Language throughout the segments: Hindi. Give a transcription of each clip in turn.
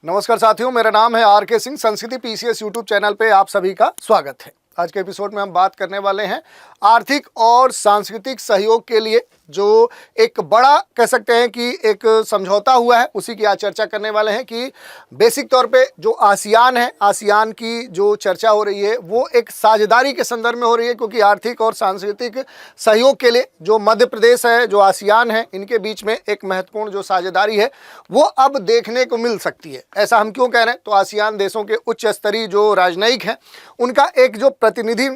नमस्कार साथियों, मेरा नाम है आर.के. सिंह। संस्कृति पीसीएस यूट्यूब चैनल पे आप सभी का स्वागत है। आज के एपिसोड में हम बात करने वाले हैं आर्थिक और सांस्कृतिक सहयोग के लिए जो एक बड़ा कह सकते हैं कि एक समझौता हुआ है, उसी की आज चर्चा करने वाले हैं कि बेसिक तौर पे जो आसियान है, आसियान की जो चर्चा हो रही है वो एक साझेदारी के संदर्भ में हो रही है, क्योंकि आर्थिक और सांस्कृतिक सहयोग के लिए जो मध्य प्रदेश है, जो आसियान है, इनके बीच में एक महत्वपूर्ण जो साझेदारी है वो अब देखने को मिल सकती है। ऐसा हम क्यों कह रहे हैं? तो आसियान देशों के उच्च स्तरीय जो राजनयिक हैं उनका एक जो प्रतिनिधि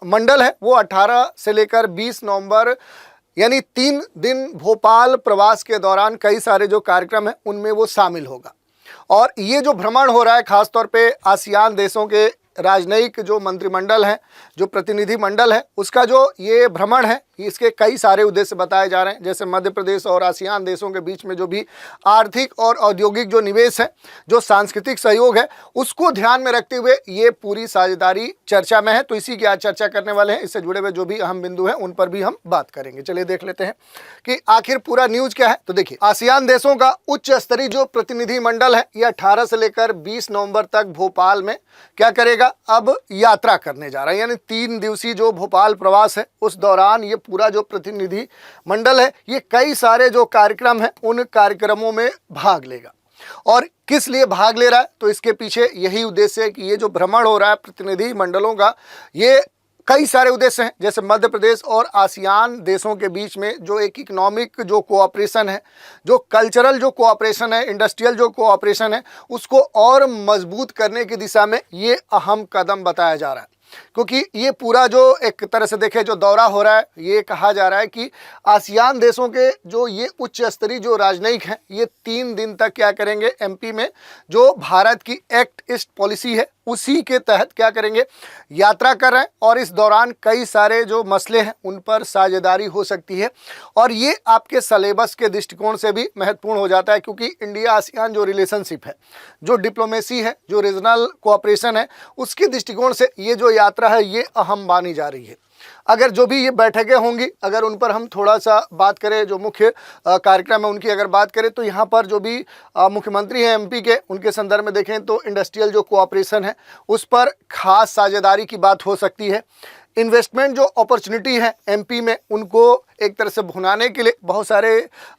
मंडल है वो 18 से लेकर 20 नवंबर यानी 3 दिन भोपाल प्रवास के दौरान कई सारे जो कार्यक्रम हैं उनमें वो शामिल होगा। और ये जो भ्रमण हो रहा है खासतौर पे आसियान देशों के राजनयिक जो मंत्रिमंडल है, जो प्रतिनिधि मंडल है, उसका जो ये भ्रमण है इसके कई सारे उद्देश्य बताए जा रहे हैं। जैसे मध्य प्रदेश और आसियान देशों के बीच में जो भी आर्थिक और औद्योगिक जो निवेश है, जो सांस्कृतिक सहयोग है, उसको ध्यान में रखते हुए ये पूरी साझेदारी चर्चा में है। तो इसी की आज चर्चा करने वाले हैं। इससे जुड़े हुए जो भी अहम बिंदु हैं उन पर भी हम बात करेंगे। चलिए देख लेते हैं कि आखिर पूरा न्यूज क्या है। तो देखिए, आसियान देशों का उच्च स्तरीय जो प्रतिनिधि मंडल है ये 18 से लेकर 20 नवंबर तक भोपाल में क्या करेगा, अब यात्रा करने जा रहा है। यानी 3 दिवसीय जो भोपाल प्रवास है उस दौरान ये पूरा जो प्रतिनिधि मंडल है ये कई सारे जो कार्यक्रम है उन कार्यक्रमों में भाग लेगा। और किस लिए भाग ले रहा है? तो इसके पीछे यही उद्देश्य है कि ये जो भ्रमण हो रहा है प्रतिनिधि मंडलों का, ये कई सारे उद्देश्य हैं। जैसे मध्य प्रदेश और आसियान देशों के बीच में जो एक इकोनॉमिक जो कोऑपरेशन है, जो कल्चरल जो कोऑपरेशन है, इंडस्ट्रियल जो कोऑपरेशन है, उसको और मजबूत करने की दिशा में ये अहम कदम बताया जा रहा है। क्योंकि ये पूरा जो एक तरह से देखें जो दौरा हो रहा है, ये कहा जा रहा है कि आसियान देशों के जो ये उच्च स्तरीय जो राजनयिक हैं ये 3 दिन तक क्या करेंगे, एमपी में जो भारत की एक्ट ईस्ट पॉलिसी है उसी के तहत क्या करेंगे, यात्रा कर रहे हैं। और इस दौरान कई सारे जो मसले हैं उन पर साझेदारी हो सकती है। और ये आपके सलेबस के दृष्टिकोण से भी महत्वपूर्ण हो जाता है, क्योंकि इंडिया आसियान जो रिलेशनशिप है, जो डिप्लोमेसी है, जो रीजनल कोऑपरेशन है, उसके दृष्टिकोण से ये जो यात्रा है ये अहम मानी जा रही है। अगर जो भी ये बैठकें होंगी, अगर उन पर हम थोड़ा सा बात करें, जो मुख्य कार्यक्रम है उनकी अगर बात करें, तो यहाँ पर जो भी मुख्यमंत्री हैं एमपी के, उनके संदर्भ में देखें तो इंडस्ट्रियल जो कोऑपरेशन है उस पर खास साझेदारी की बात हो सकती है। इन्वेस्टमेंट जो अपॉर्चुनिटी है एमपी में, उनको एक तरह से भुनाने के लिए बहुत सारे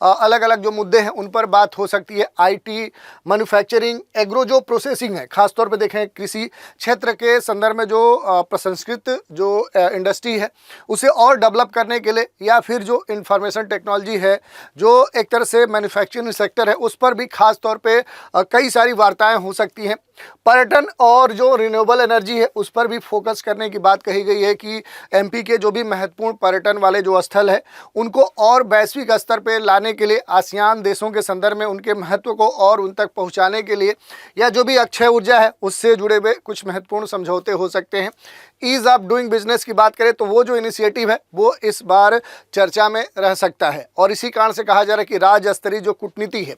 अलग अलग जो मुद्दे हैं उन पर बात हो सकती है। आईटी, मैन्युफैक्चरिंग, एग्रो जो प्रोसेसिंग है, खासतौर पे देखें कृषि क्षेत्र के संदर्भ में जो प्रसंस्कृत जो इंडस्ट्री है उसे और डेवलप करने के लिए, या फिर जो इंफॉर्मेशन टेक्नोलॉजी है, जो एक तरह से मैन्युफैक्चरिंग सेक्टर है, उस पर भी खास तौर पे कई सारी वार्ताएं हो सकती हैं। पर्यटन और जो रिन्यूएबल एनर्जी है उस पर भी फोकस करने की बात कही गई है कि एमपी के जो भी महत्वपूर्ण पर्यटन वाले जो स्थल है उनको और वैश्विक स्तर पे लाने के लिए, आसियान देशों के संदर्भ में उनके महत्व को और उन तक पहुंचाने के लिए, या जो भी अक्षय ऊर्जा है उससे जुड़े हुए कुछ महत्वपूर्ण समझौते हो सकते हैं। ईज ऑफ डूइंग बिजनेस की बात करें तो वो जो इनिशिएटिव है वो इस बार चर्चा में रह सकता है। और इसी कारण से कहा जा रहा है कि राज्य स्तरीय जो कूटनीति है,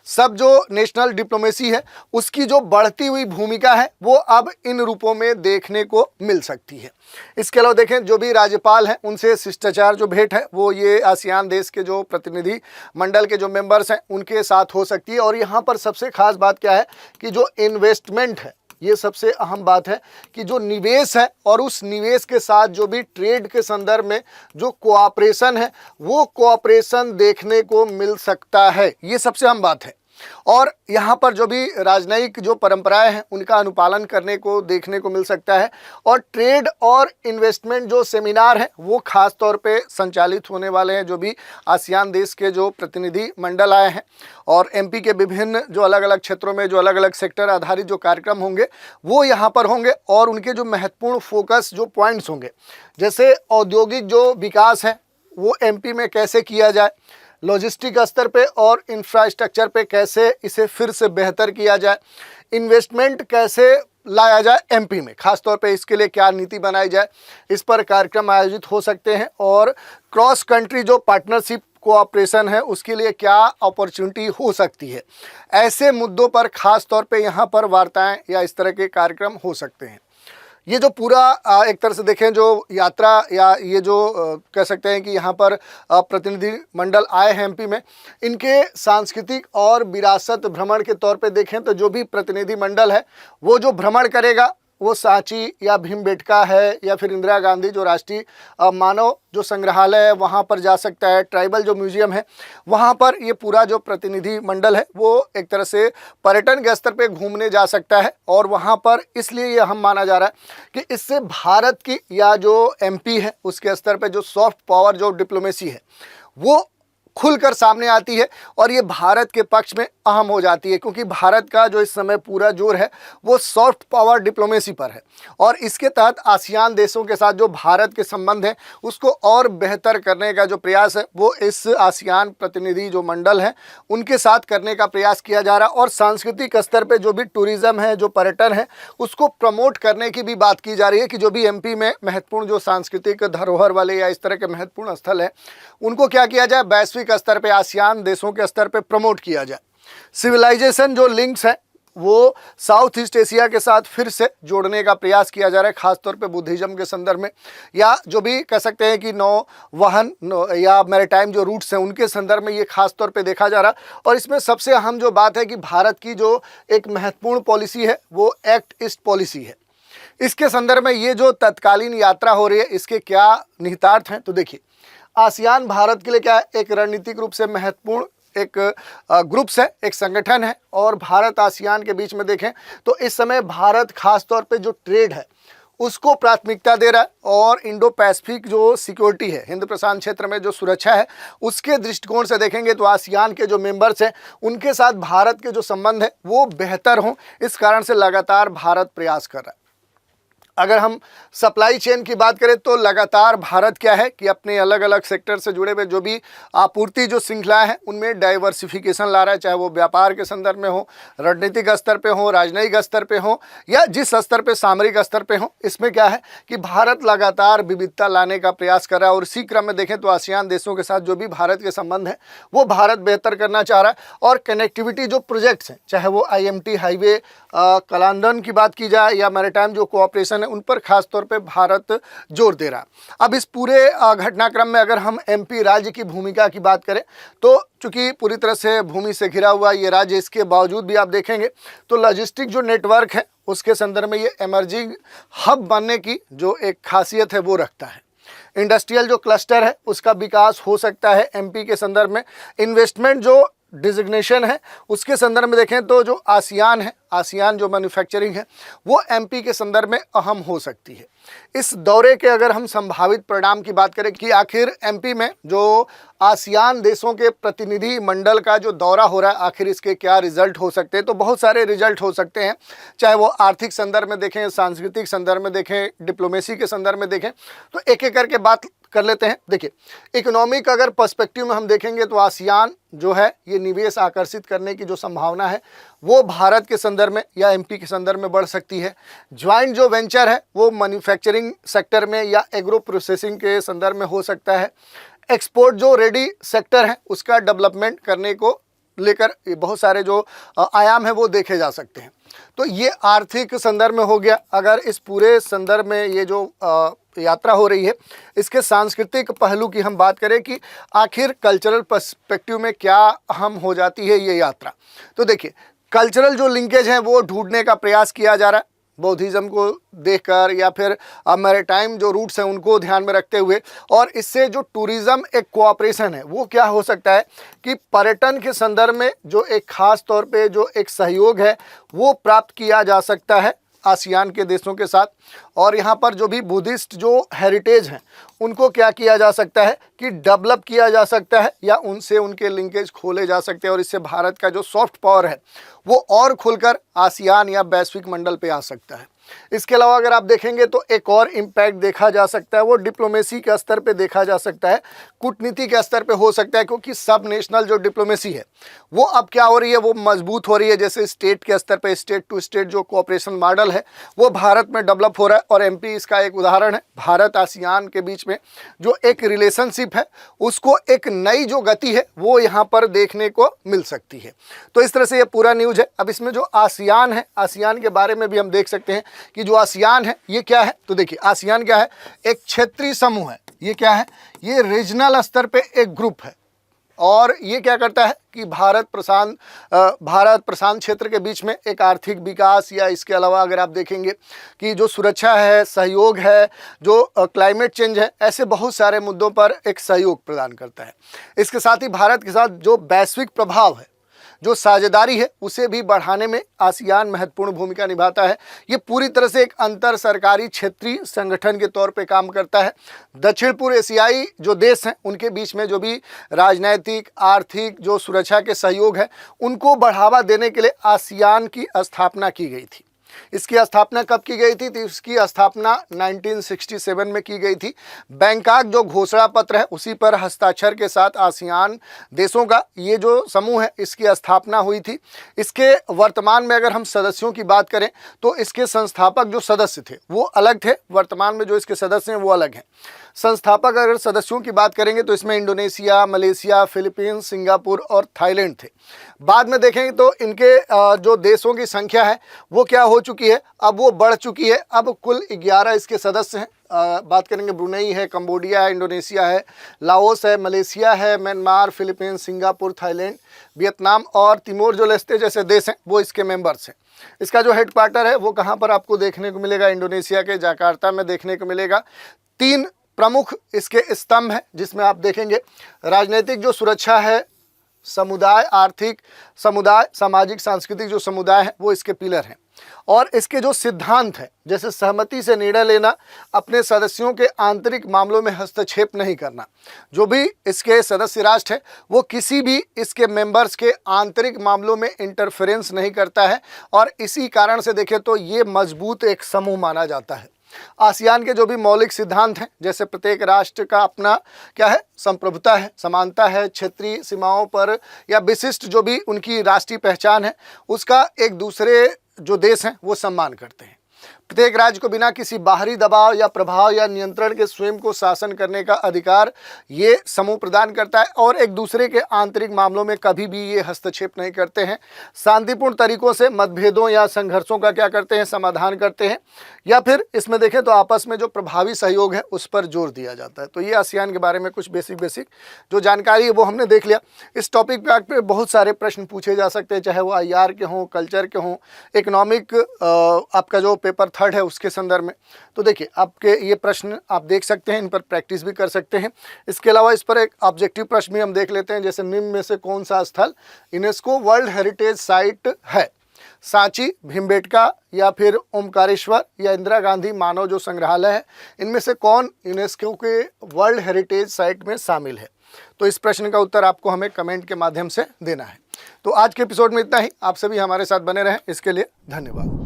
सब जो नेशनल डिप्लोमेसी है, उसकी जो बढ़ती हुई भूमिका है वो अब इन रूपों में देखने को मिल सकती है। इसके अलावा देखें जो भी राज्यपाल हैं उनसे शिष्टाचार जो भेंट है वो ये आसियान देश के जो प्रतिनिधि मंडल के जो मेंबर्स हैं उनके साथ हो सकती है। और यहाँ पर सबसे खास बात क्या है कि जो इन्वेस्टमेंट है, ये सबसे अहम बात है कि जो निवेश है और उस निवेश के साथ जो भी ट्रेड के संदर्भ में जो कोऑपरेशन है वो कोऑपरेशन देखने को मिल सकता है। ये सबसे अहम बात है। और यहाँ पर जो भी राजनयिक जो परंपराएं हैं उनका अनुपालन करने को देखने को मिल सकता है। और ट्रेड और इन्वेस्टमेंट जो सेमिनार हैं वो खास तौर पे संचालित होने वाले हैं। जो भी आसियान देश के जो प्रतिनिधि मंडल आए हैं और एमपी के विभिन्न जो अलग अलग क्षेत्रों में जो अलग अलग सेक्टर आधारित जो कार्यक्रम होंगे वो यहाँ पर होंगे। और उनके जो महत्वपूर्ण फोकस जो पॉइंट्स होंगे, जैसे औद्योगिक जो विकास है वो एमपी में कैसे किया जाए, लॉजिस्टिक स्तर पे और इंफ्रास्ट्रक्चर पे कैसे इसे फिर से बेहतर किया जाए, इन्वेस्टमेंट कैसे लाया जाए एमपी में, खासतौर पे इसके लिए क्या नीति बनाई जाए, इस पर कार्यक्रम आयोजित हो सकते हैं। और क्रॉस कंट्री जो पार्टनरशिप कोऑपरेशन है उसके लिए क्या अपॉर्चुनिटी हो सकती है, ऐसे मुद्दों पर खास तौर पे यहाँ पर वार्ताएं या इस तरह के कार्यक्रम हो सकते हैं। ये जो पूरा एक तरह से देखें जो यात्रा या ये जो कह सकते हैं कि यहाँ पर प्रतिनिधि मंडल आए हैं एमपी में, इनके सांस्कृतिक और विरासत भ्रमण के तौर पे देखें तो जो भी प्रतिनिधि मंडल है वो जो भ्रमण करेगा वो सांची या भीमबेटका है या फिर इंदिरा गांधी जो राष्ट्रीय मानव जो संग्रहालय है वहाँ पर जा सकता है, ट्राइबल जो म्यूजियम है वहाँ पर ये पूरा जो प्रतिनिधि मंडल है वो एक तरह से पर्यटन के स्तर पे घूमने जा सकता है। और वहाँ पर इसलिए ये अहम माना जा रहा है कि इससे भारत की या जो एमपी है उसके स्तर पे जो सॉफ्ट पावर जो डिप्लोमेसी है वो खुलकर सामने आती है और ये भारत के पक्ष में अहम हो जाती है, क्योंकि भारत का जो इस समय पूरा जोर है वो सॉफ्ट पावर डिप्लोमेसी पर है। और इसके तहत आसियान देशों के साथ जो भारत के संबंध हैं उसको और बेहतर करने का जो प्रयास है वो इस आसियान प्रतिनिधि जो मंडल है उनके साथ करने का प्रयास किया जा रहा है। और सांस्कृतिक स्तर पर जो भी टूरिज़्म है, जो पर्यटन है, उसको प्रमोट करने की भी बात की जा रही है कि जो भी एमपी में महत्वपूर्ण जो सांस्कृतिक धरोहर वाले या इस तरह के महत्वपूर्ण स्थल हैं उनको क्या किया जाए, वैश्विक स्तर पे आसियान देशों के स्तर पे प्रमोट किया जाए। सिविलाइजेशन जो लिंक्स है वो साउथ ईस्ट एशिया के साथ फिर से जोड़ने का प्रयास किया जा रहा है, खासतौर पे बुद्धिज्म के संदर्भ में या जो भी कह सकते हैं कि नौवहन या मैरीटाइम जो रूट्स हैं उनके संदर्भ में ये खासतौर पे देखा जा रहा है। और इसमें सबसे अहम जो बात है कि भारत की जो एक महत्वपूर्ण पॉलिसी है वो एक्ट ईस्ट पॉलिसी है। इसके संदर्भ में ये जो तत्कालीन यात्रा हो रही है इसके क्या निहितार्थ हैं, तो देखिए आसियान भारत के लिए क्या है, एक रणनीतिक रूप से महत्वपूर्ण एक ग्रुप्स है, एक संगठन है। और भारत आसियान के बीच में देखें तो इस समय भारत खास तौर पे जो ट्रेड है उसको प्राथमिकता दे रहा है और इंडो पैसिफिक जो सिक्योरिटी है, हिंद प्रशांत क्षेत्र में जो सुरक्षा है उसके दृष्टिकोण से देखेंगे तो आसियान के जो मेंबर्स हैं उनके साथ भारत के जो संबंध है वो बेहतर हों, इस कारण से लगातार भारत प्रयास कर रहा है। अगर हम सप्लाई चेन की बात करें तो लगातार भारत क्या है कि अपने अलग अलग सेक्टर से जुड़े हुए जो भी आपूर्ति जो श्रृंखलाएं हैं उनमें डाइवर्सिफिकेशन ला रहा है, चाहे वो व्यापार के संदर्भ में हो, रणनीतिक स्तर पे हो, राजनयिक स्तर पे हो या जिस स्तर पे सामरिक स्तर पे हो। इसमें क्या है कि भारत लगातार विविधता लाने का प्रयास कर रहा है। और इसी क्रम में देखें तो आसियान देशों के साथ जो भी भारत के संबंध है वो भारत बेहतर करना चाह रहा है। और कनेक्टिविटी जो प्रोजेक्ट्स हैं, चाहे वो IMT हाईवे कलांदन की बात की जाए या मैरीटाइम जो कोऑपरेशन उन पर खास तौर पे भारत जोर दे रहा। अब इस पूरे घटनाक्रम में अगर हम MP राज्य की भूमिका की बात करें तो चूंकि पूरी तरह से भूमि से घिरा हुआ ये राज्य, इसके बावजूद भी आप देखेंगे तो लॉजिस्टिक जो नेटवर्क है उसके संदर्भ में ये इमर्जिंग हब बनने की जो एक खासियत है वो रखता है। इंडस्ट्रियल जो क्लस्टर है उसका विकास हो सकता है MP के संदर्भ में। इन्वेस्टमेंट जो डिजिग्नेशन है उसके संदर्भ में देखें तो जो आसियान है, आसियान जो मैन्युफैक्चरिंग है वो MP के संदर्भ में अहम हो सकती है। इस दौरे के अगर हम संभावित परिणाम की बात करें कि आखिर MP में जो आसियान देशों के प्रतिनिधि मंडल का जो दौरा हो रहा है आखिर इसके क्या रिजल्ट हो सकते हैं, तो बहुत सारे रिजल्ट हो सकते हैं। चाहे वो आर्थिक संदर्भ में देखें, सांस्कृतिक संदर्भ में देखें, डिप्लोमेसी के संदर्भ में देखें, तो एक एक करके बात कर लेते हैं। देखिए इकोनॉमिक अगर पर्सपेक्टिव में हम देखेंगे तो आसियान जो है ये निवेश आकर्षित करने की जो संभावना है वो भारत के संदर्भ में या MP के संदर्भ में बढ़ सकती है। ज्वाइंट जो वेंचर है वो मैन्युफैक्चरिंग सेक्टर में या एग्रो प्रोसेसिंग के संदर्भ में हो सकता है। एक्सपोर्ट जो रेडी सेक्टर है उसका डेवलपमेंट करने को लेकर बहुत सारे जो आयाम है वो देखे जा सकते हैं। तो ये आर्थिक संदर्भ में हो गया। अगर इस पूरे संदर्भ में ये जो यात्रा हो रही है इसके सांस्कृतिक पहलू की हम बात करें कि आखिर कल्चरल पर्सपेक्टिव में क्या अहम हो जाती है ये यात्रा, तो देखिए कल्चरल जो लिंकेज हैं वो ढूंढने का प्रयास किया जा रहा है बौद्धिज्म को देखकर या फिर मैरीटाइम जो रूट्स हैं उनको ध्यान में रखते हुए। और इससे जो टूरिज़्म एक कोऑपरेशन है वो क्या हो सकता है कि पर्यटन के संदर्भ में जो एक खास तौर पे जो एक सहयोग है वो प्राप्त किया जा सकता है आसियान के देशों के साथ। और यहाँ पर जो भी बुद्धिस्ट जो हेरिटेज हैं उनको क्या किया जा सकता है कि डेवलप किया जा सकता है या उनसे उनके लिंकेज खोले जा सकते हैं और इससे भारत का जो सॉफ्ट पावर है वो और खुलकर आसियान या वैश्विक मंडल पे आ सकता है। इसके अलावा अगर आप देखेंगे तो एक और इम्पैक्ट देखा जा सकता है वो डिप्लोमेसी के स्तर पे देखा जा सकता है, कूटनीति के स्तर पे हो सकता है, क्योंकि सब नेशनल जो डिप्लोमेसी है वो अब क्या हो रही है वो मजबूत हो रही है। जैसे स्टेट के स्तर पे स्टेट टू स्टेट जो कोऑपरेशन मॉडल है वो भारत में डेवलप हो रहा है और MP इसका एक उदाहरण है। भारत आसियान के बीच में जो एक रिलेशनशिप है उसको एक नई जो गति है वो यहाँ पर देखने को मिल सकती है। तो इस तरह से ये पूरा न्यूज है। अब इसमें जो आसियान है, आसियान के बारे में भी हम देख सकते हैं कि जो आसियान है ये क्या है। तो देखिए आसियान क्या है, एक क्षेत्रीय समूह है। ये क्या है, ये रीजनल स्तर पे एक ग्रुप है और ये क्या करता है कि भारत प्रशांत क्षेत्र के बीच में एक आर्थिक विकास, या इसके अलावा अगर आप देखेंगे कि जो सुरक्षा है, सहयोग है, जो क्लाइमेट चेंज है, ऐसे बहुत सारे मुद्दों पर एक सहयोग प्रदान करता है। इसके साथ ही भारत के साथ जो वैश्विक प्रभाव है, जो साझेदारी है, उसे भी बढ़ाने में आसियान महत्वपूर्ण भूमिका निभाता है। ये पूरी तरह से एक अंतर सरकारी क्षेत्रीय संगठन के तौर पे काम करता है। दक्षिण पूर्व एशियाई जो देश हैं उनके बीच में जो भी राजनैतिक, आर्थिक, जो सुरक्षा के सहयोग है, उनको बढ़ावा देने के लिए आसियान की स्थापना की गई थी। इसकी स्थापना कब की गई थी? तो इसकी स्थापना 1967 में की गई थी। बैंकॉक जो घोषणा पत्र है उसी पर हस्ताक्षर के साथ आसियान देशों का ये जो समूह है इसकी स्थापना हुई थी। इसके वर्तमान में अगर हम सदस्यों की बात करें तो इसके संस्थापक जो सदस्य थे वो अलग थे, वर्तमान में जो इसके सदस्य हैं वो अलग हैं। संस्थापक अगर सदस्यों की बात करेंगे तो इसमें इंडोनेशिया, मलेशिया, फिलीपींस, सिंगापुर और थाईलैंड थे। बाद में देखेंगे तो इनके जो देशों की संख्या है वो क्या हो चुकी है, अब वो बढ़ चुकी है। अब कुल 11 इसके सदस्य हैं। बात करेंगे ब्रुनेई है, कंबोडिया है, इंडोनेशिया है, लाओस है, मलेशिया है, Myanmar, Philippines, Singapore, Thailand, Vietnam और तिमोर जो लेस्ते जैसे देश हैं वो इसके मेंबर्स हैं। इसका जो हेडक्वार्टर है वो कहाँ पर आपको देखने को मिलेगा? इंडोनेशिया के जकार्ता में देखने को मिलेगा। 3 प्रमुख इसके स्तंभ हैं जिसमें आप देखेंगे राजनीतिक जो सुरक्षा है, समुदाय, आर्थिक समुदाय, सामाजिक सांस्कृतिक जो समुदाय है वो इसके पिलर हैं। और इसके जो सिद्धांत हैं जैसे सहमति से निर्णय लेना, अपने सदस्यों के आंतरिक मामलों में हस्तक्षेप नहीं करना, जो भी इसके सदस्य राष्ट्र है वो किसी भी इसके मेंबर्स के आंतरिक मामलों में इंटरफेरेंस नहीं करता है। और इसी कारण से देखें तो ये मजबूत एक समूह माना जाता है। आसियान के जो भी मौलिक सिद्धांत हैं जैसे प्रत्येक राष्ट्र का अपना क्या है, संप्रभुता है, समानता है, क्षेत्रीय सीमाओं पर या विशिष्ट जो भी उनकी राष्ट्रीय पहचान है उसका एक दूसरे जो देश हैं वो सम्मान करते हैं। प्रत्येक राज्य को बिना किसी बाहरी दबाव या प्रभाव या नियंत्रण के स्वयं को शासन करने का अधिकार ये समूह प्रदान करता है और एक दूसरे के आंतरिक मामलों में कभी भी ये हस्तक्षेप नहीं करते हैं। शांतिपूर्ण तरीकों से मतभेदों या संघर्षों का क्या करते हैं, समाधान करते हैं। या फिर इसमें देखें तो आपस में जो प्रभावी सहयोग है उस पर जोर दिया जाता है। तो ये आसियान के बारे में कुछ बेसिक जो जानकारी है वो हमने देख लिया। इस टॉपिक पे बहुत सारे प्रश्न पूछे जा सकते हैं, चाहे वो IR के हों, कल्चर के हों, इकोनॉमिक आपका जो पेपर 3rd है उसके संदर्भ में। तो देखिए आपके ये प्रश्न आप देख सकते हैं, इन पर प्रैक्टिस भी कर सकते हैं। इसके अलावा इस पर एक ऑब्जेक्टिव प्रश्न भी हम देख लेते हैं, जैसे निम्न में से कौन सा स्थल यूनेस्को वर्ल्ड हेरिटेज साइट है? सांची, भीमबेटका या फिर ओमकारेश्वर या इंदिरा गांधी मानव जो संग्रहालय है, इनमें से कौन यूनेस्को के वर्ल्ड हेरिटेज साइट में शामिल है? तो इस प्रश्न का उत्तर आपको हमें कमेंट के माध्यम से देना है। तो आज के एपिसोड में इतना ही। आप सभी हमारे साथ बने रहें, इसके लिए धन्यवाद।